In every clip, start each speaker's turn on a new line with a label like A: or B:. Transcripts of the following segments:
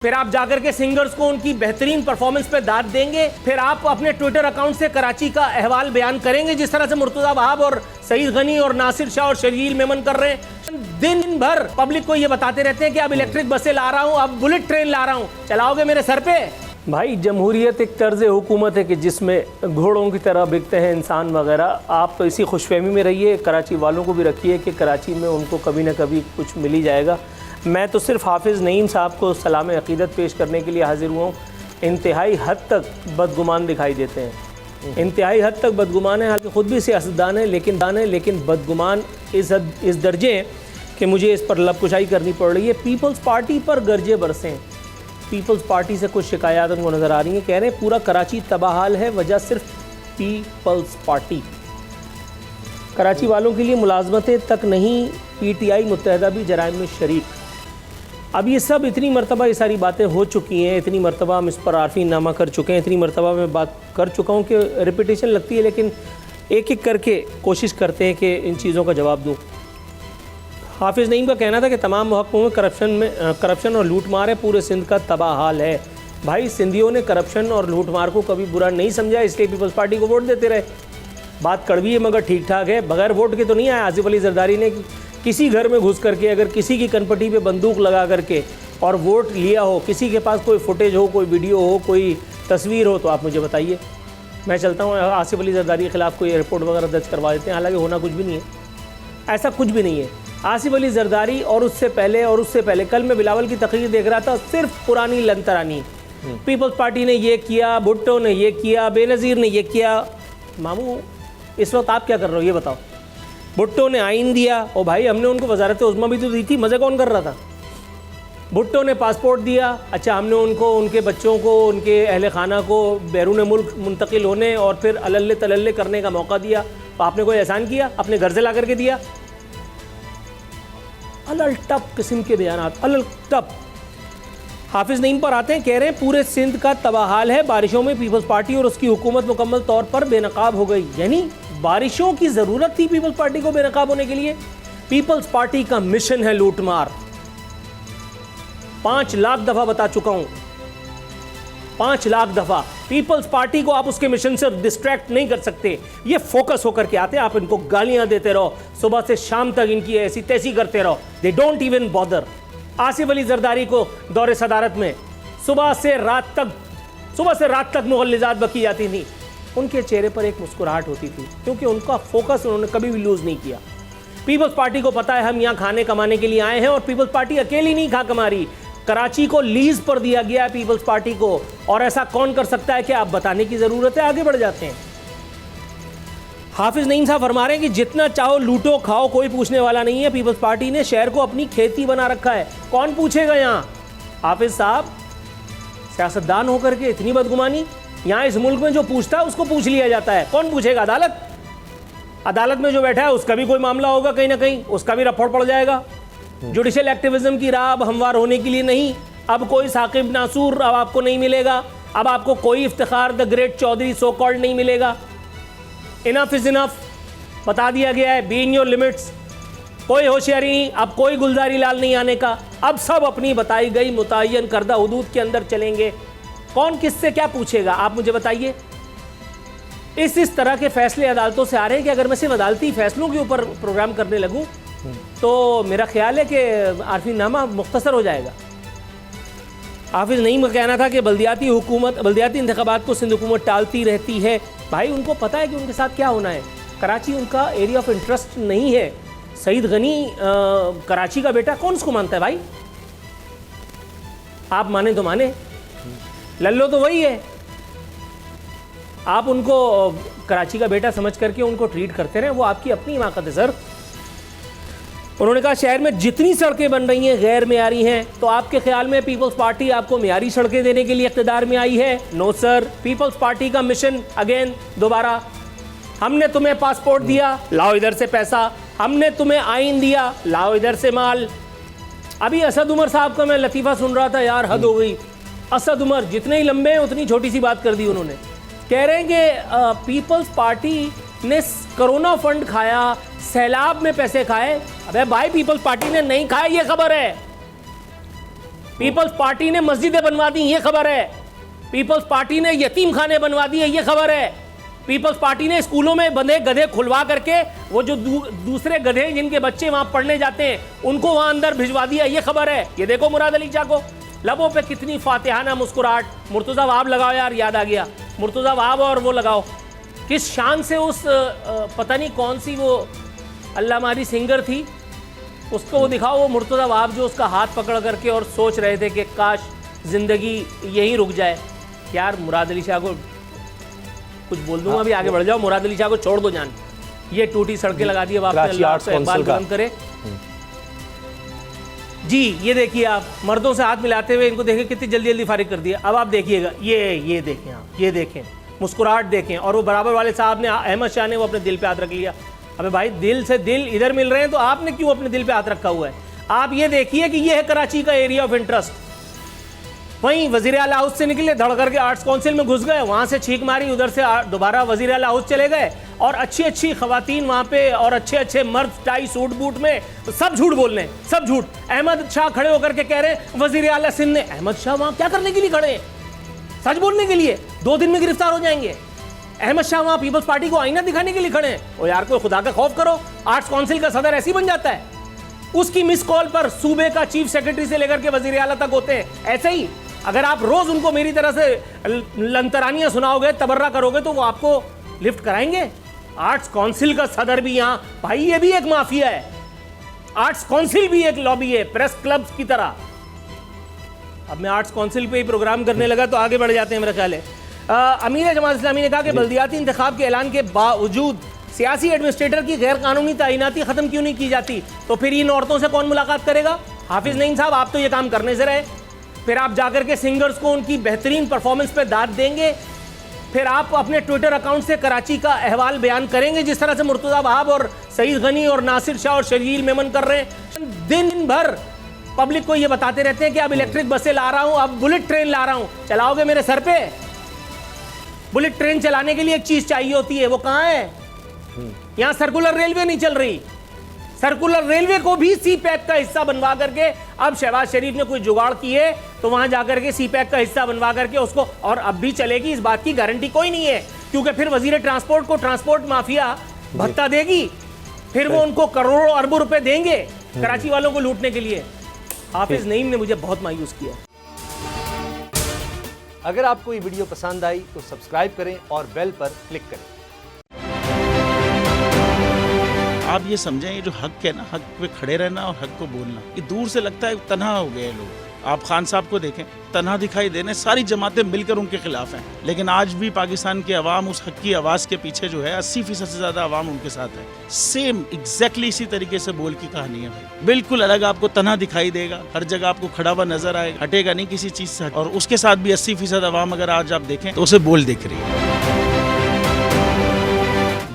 A: फिर आप जाकर के सिंगर्स को उनकी बेहतरीन परफॉर्मेंस पे दाद देंगे। फिर आप अपने ट्विटर अकाउंट से कराची का अहवाल बयान करेंगे जिस तरह से मुर्तजा वहाब और सईद गनी और नासिर शाह और शर्जील मेमन कर रहे हैं। दिन भर पब्लिक को ये बताते रहते हैं कि अब इलेक्ट्रिक बसें ला रहा हूं, अब बुलेट ट्रेन ला रहा हूं, चलाओगे मेरे सर पे। भाई जमहूरियत एक तर्ज हुकूमत है कि जिसमें घोड़ों की तरह बिकते हैं इंसान वगैरह। आप तो इसी खुशफहमी में रहिए, कराची वालों को भी रखिए कि कराची में उनको कभी ना कभी कुछ मिल ही जाएगा। मैं तो सिर्फ हाफिज़ नईम साहब को सलाम अक़ीदत पेश करने के लिए हाजिर हुआ हूँ। इंतहाई हद तक बदगुमान दिखाई देते हैं, इंतहाई हद तक बदगुमान है। हालांकि ख़ुद भी सियासतदान है लेकिन बदगुमान इस दर्जे कि मुझे इस पर लबकुशाई करनी पड़ रही है। पीपल्स पार्टी पर गर्जे बरसें, पीपल्स पार्टी से कुछ शिकायत उनको नज़र आ रही हैं। कह रहे हैं पूरा कराची तबाहाल है, वजह सिर्फ पीपल्स पार्टी। कराची वालों के लिए मुलाजमतें तक नहीं, PTI मुत्तहदा भी जराइम में शरीक। अब ये सब इतनी मरतबा ये सारी बातें हो चुकी हैं, इतनी मरतबा हम इस पर आरफी नामा कर चुके हैं, इतनी मरतबा मैं बात कर चुका हूँ कि रिपीटेशन लगती है, लेकिन एक एक करके कोशिश करते हैं कि इन चीज़ों का जवाब दूँ। हाफिज़ नईम का कहना था कि तमाम महकमों में करप्शन और लूटमार है, पूरे सिंध का तबाह हाल है। भाई सिंधियों ने करप्शन और लूटमार को कभी बुरा नहीं समझा, इसलिए पीपल्स पार्टी को वोट देते रहे। बात कड़वी है मगर ठीक ठाक है। बगैर वोट के तो नहीं आया। आसिफ अली जरदारी ने किसी घर में घुस करके अगर किसी की कनपटी पे बंदूक लगा करके और वोट लिया हो, किसी के पास कोई फुटेज हो, कोई वीडियो हो, कोई तस्वीर हो, तो आप मुझे बताइए। मैं चलता हूँ आसिफ अली जरदारी के ख़िलाफ़ कोई रिपोर्ट वगैरह दर्ज करवा देते हैं। हालांकि होना कुछ भी नहीं है, ऐसा कुछ भी नहीं है। आसिफ अली जरदारी और उससे पहले कल मैं बिलावल की तकरीर देख रहा था, सिर्फ पुरानी लंतरानी। पीपल्स पार्टी ने ये किया, भुट्टो ने ये किया, बेनज़ीर ने ये किया। मामू इस वक्त आप क्या कर रहे हो ये बताओ। भुट्टो ने आइन दिया, और भाई हमने उनको वजारत उज़्मा भी तो दी थी, मज़े कौन कर रहा था। भुट्टो ने पासपोर्ट दिया, अच्छा हमने उनको, उनके बच्चों को, उनके अहल खाना को बैरून मुल्क मुंतकिल होने और फिर अल्ले तलल्ले करने का मौका दिया। तो आपने कोई एहसान किया? अपने घर से ला करके दिया। अलल टप किस्म के बयानात, अलल टप। हाफिज़ नईम पर आते हैं, कह रहे हैं पूरे सिंध का तबाहाल है, बारिशों में पीपल्स पार्टी और उसकी हुकूमत मुकम्मल तौर पर बेनकाब हो गई। यानी बारिशों की ज़रूरत थी पीपल्स पार्टी को बेनकाब होने के लिए। पीपल्स पार्टी का मिशन है लूटमार। 5 लाख दफ़ा बता चुका हूं, 5 लाख दफ़ा। पीपल्स पार्टी को आप उसके मिशन से डिस्ट्रैक्ट नहीं कर सकते। ये फोकस होकर के आते हैं, आप इनको गालियां देते रहो, सुबह से शाम तक इनकी ऐसी तैसी करते रहो। They don't even bother. Asif Ali Zardari को दौरे सदारत में सुबह से रात तक मुगल्लिज़ात बकी जाती थी, उनके चेहरे पर एक मुस्कुराहट होती थी, क्योंकि उनका फोकस उन्होंने कभी भी लूज़ नहीं किया। पीपल्स पार्टी को पता है हम यहाँ खाने कमाने के लिए आए हैं, और पीपल्स पार्टी अकेली नहीं खा कमा रही। कराची को लीज पर दिया गया है पीपल्स पार्टी को, और ऐसा कौन कर सकता है कि आप बताने की ज़रूरत है। आगे बढ़ जाते हैं। हाफिज़ नईम साहब फरमा रहे हैं कि जितना चाहो लूटो खाओ, कोई पूछने वाला नहीं है। पीपल्स पार्टी ने शहर को अपनी खेती बना रखा है, कौन पूछेगा यहाँ। हाफिज़ साहब सियासतदान होकर के इतनी बदगुमानी। यहाँ इस मुल्क में जो पूछता है उसको पूछ लिया जाता है, कौन पूछेगा? अदालत में जो बैठा है उसका भी कोई मामला होगा, कहीं ना कहीं उसका भी रफड़ पड़ जाएगा। जुडिशल एक्टिविज्म की राह अब हमवार होने के लिए नहीं। अब कोई साकिब नासूर अब आपको नहीं मिलेगा, अब आपको कोई Iftikhar the great Chaudhary so called नहीं मिलेगा। इनफ इज इनफ, बता दिया गया है। बी इन योर लिमिट्स, कोई होशियारी नहीं, अब कोई गुलजारी लाल नहीं आने का। अब सब अपनी बताई गई मुतय्यन करदा हुदूद के अंदर चलेंगे। कौन किससे क्या पूछेगा आप मुझे बताइए। इस तरह के फैसले अदालतों से आ रहे हैं कि अगर मैं सिर्फ अदालती फैसलों के ऊपर प्रोग्राम करने लगूं तो मेरा ख्याल है कि आरफी नामा मुख्तसर हो जाएगा। हाफिज़ नईम का कहना था कि बल्दियाती इंतखाबात को सिंध हुकूमत टालती रहती है। भाई उनको पता है कि उनके साथ क्या होना है। कराची उनका एरिया ऑफ इंटरेस्ट नहीं है। सईद गनी कराची का बेटा, कौन उसको मानता है भाई? आप माने तो माने, लल्लो तो वही है। आप उनको कराची का बेटा समझ करके उनको ट्रीट करते रहे, वो आपकी अपनी हिमाकत है सर। उन्होंने कहा शहर में जितनी सड़कें बन रही हैं गैर मेयारी हैं, तो आपके ख्याल में पीपल्स पार्टी आपको मेयारी सड़कें देने के लिए इक़्तिदार में आई है? No sir. पीपल्स पार्टी का मिशन अगेन दोबारा, हमने तुम्हें पासपोर्ट दिया, लाओ इधर से पैसा। हमने तुम्हें आइन दिया, लाओ इधर से माल। अभी असद उमर साहब का मैं लतीफ़ा सुन रहा था, यार हद हो गई। असद उमर जितने ही लंबे हैं उतनी छोटी सी बात कर दी उन्होंने। कह रहे हैं कि पीपल्स पार्टी ने कोरोना फंड खाया, सैलाब में पैसे खाए। अबे भाई पीपल्स पार्टी ने नहीं खाया, ये खबर है। पीपल्स पार्टी ने मस्जिदें बनवा दी, ये खबर है। पीपल्स पार्टी ने यतीम खाने बनवा दिए, ये खबर है। पीपल्स पार्टी ने स्कूलों में बंधे गधे खुलवा करके वो जो दूसरे गधे जिनके बच्चे वहां पढ़ने जाते हैं उनको वहां अंदर भिजवा दिया, ये खबर है। ये देखो मुराद अली शाह को, लबों पे कितनी फातिहाना मुस्कुराहट। मुर्तजा वहाब लगाओ यार, याद आ गया, मुर्तजा वहाब और वो लगाओ, किस शान से उस पता नहीं कौन सी वो अल्लाह मारी सिंगर थी, उसको वो दिखाओ, वो मुर्तजा वहाब जो उसका हाथ पकड़ करके और सोच रहे थे कि काश जिंदगी यहीं रुक जाए। यार मुराद अली शाह को कुछ बोल दूंगा, अभी आगे बढ़ जाओ। मुराद अली शाह को छोड़ दो जान, ये टूटी सड़कें लगा दी। अब आपने अल्लाह से इकबाल करम करे जी। ये देखिए आप मर्दों से हाथ मिलाते हुए इनको देखिए, कितनी जल्दी जल्दी फारिग कर दिया। अब आप देखिएगा, ये देखें आप, ये देखें मुस्कुराहट देखें। और वो बराबर वाले साहब ने, अहमद शाह ने, वो अपने दिल पे हाथ रख लिया। अबे भाई, दिल से दिल इधर मिल रहे हैं तो आपने क्यों अपने दिल पे हाथ रखा हुआ है? आप ये देखिए कि ये है कराची का एरिया ऑफ इंटरेस्ट। वहीं वजीर आला हाउस से निकले, धड़ करके आर्ट्स काउंसिल में घुस गए, वहां से छींक मारी, उधर से दोबारा वजीर आला हाउस चले गए। और अच्छी अच्छी खवातीन वहां पे और अच्छे अच्छे मर्द टाई सूट बूट में, सब झूठ बोल रहे हैं, सब झूठ। अहमद शाह खड़े होकर के कह रहे हैं वजीर आला सिंध ने, अहमद शाह वहां क्या करने के लिए खड़े हैं? सच बोलने के लिए। 2 दिन में गिरफ्तार हो जाएंगे। अहमद शाह वहां पीपल्स पार्टी को आईना दिखाने के लिए खड़े हैं। और यार कोई खुदा का खौफ करो, आर्ट्स काउंसिल का सदर ऐसी बन जाता है। उसकी मिस कॉल पर सूबे का चीफ सेक्रेटरी से लेकर के वजीर आला तक होते हैं। ऐसे ही अगर आप रोज उनको मेरी तरह से लंतरानियां सुनाओगे, तबर्रा करोगे, तो वो आपको लिफ्ट कराएंगे। आर्ट्स काउंसिल का सदर भी यहाँ, भाई ये भी एक माफिया है। आर्ट्स काउंसिल भी एक लॉबी है, प्रेस क्लब की तरह। अब मैं आर्ट्स काउंसिल पे ही प्रोग्राम करने लगा तो आगे बढ़ जाते हैं मेरा ख्याल है। अमीर जमात इस्लामी ने कहा कि बल्दियाती इंतखाब के ऐलान के बावजूद सियासी एडमिनिस्ट्रेटर की गैर कानूनी तैनाती खत्म क्यों नहीं की जाती? तो फिर इन औरतों से कौन मुलाकात करेगा? हाफिज नईम साहब, आप तो ये काम करने से रहे। फिर आप जाकर के सिंगर्स को उनकी बेहतरीन परफॉर्मेंस पे दाद देंगे। फिर आप अपने ट्विटर अकाउंट से कराची का अहवाल बयान करेंगे, जिस तरह से मुर्तजा वहाब और सईद गनी और नासिर शाह और शर्जील मेमन कर रहे हैं। दिन भर पब्लिक को ये बताते रहते हैं कि अब इलेक्ट्रिक बसें ला रहा हूं, अब बुलेट ट्रेन ला रहा हूं। चलाओगे मेरे सर पे? बुलेट ट्रेन चलाने के लिए एक चीज चाहिए होती है, वो कहां है? यहां सर्कुलर रेलवे नहीं चल रही। सर्कुलर रेलवे को भी सी पैक का हिस्सा बनवा करके अब शहबाज शरीफ ने कोई जुगाड़ की है, तो वहां जाकर के सी पैक का हिस्सा बनवा करके उसको, और अब भी चलेगी, इस बात की गारंटी कोई नहीं है, क्योंकि फिर वजीर ट्रांसपोर्ट को ट्रांसपोर्ट माफिया भत्ता देगी, फिर वो उनको करोड़ों अरबों रुपए देंगे कराची वालों को लूटने के लिए। हाफिज नईम ने मुझे बहुत मायूस किया।
B: अगर आपको ये वीडियो पसंद आई तो सब्सक्राइब करें और बेल पर क्लिक करें।
C: आप ये समझें, ये जो हक है ना, हक पे खड़े रहना और हक को बोलना, ये दूर से लगता है तन्हा हो गए लोग। आप खान साहब को देखें, तन्हा दिखाई देने, सारी जमातें मिलकर उनके खिलाफ हैं, लेकिन आज भी पाकिस्तान की आवाम उस हक की आवाज़ के पीछे जो है 80% से ज़्यादा आवाम उनके साथ है। सेम एग्जैक्टली इसी तरीके से बोल की कहानी है भाई, बिल्कुल अलग आपको तन्हा दिखाई देगा, हर जगह आपको खड़ा हुआ नजर आएगा, हटेगा नहीं किसी चीज़ से। और उसके साथ भी 80% आवाम अगर आज आप देखें तो उसे बोल दिख रही है।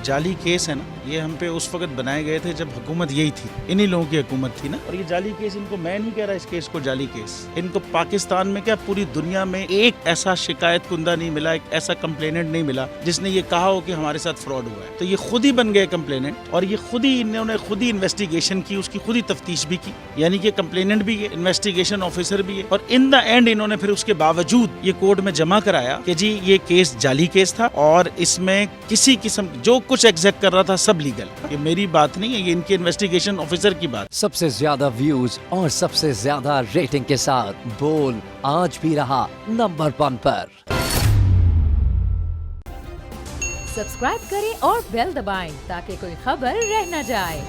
C: जाली केस है ना, ये हम पे उस वक्त बनाए गए थे जब हुकूमत यही थी, इन्हीं लोगों की हुकूमत थी ना। और ये जाली केस, इनको मैं नहीं कह रहा इस केस को जाली केस, इनको पाकिस्तान में क्या पूरी दुनिया में एक ऐसा शिकायत कुंदा नहीं मिला, एक ऐसा कंप्लेनेंट नहीं मिला जिसने ये कहा हो कि हमारे साथ फ्रॉड हुआ है। तो ये खुद ही बन गए कंप्लेनेंट, और ये खुद ही इन्होंने खुद ही इन्वेस्टिगेशन की, उसकी खुद ही तफ्तीश भी की, यानी कि कंप्लेनेंट भी है, इन्वेस्टिगेशन ऑफिसर भी है। और इन द एंड इन्होंने फिर उसके बावजूद ये कोर्ट में जमा कराया कि जी ये केस जाली केस था और इसमें किसी किस्म जो कुछ एग्जैक्ट कर रहा था सब लीगल। ये मेरी बात नहीं है, ये इनके इन्वेस्टिगेशन ऑफिसर की बात।
D: सबसे ज्यादा व्यूज और सबसे ज्यादा रेटिंग के साथ बोल आज भी रहा नंबर 1 पर।
E: सब्सक्राइब करें और बेल दबाएं ताकि कोई खबर रह न जाए।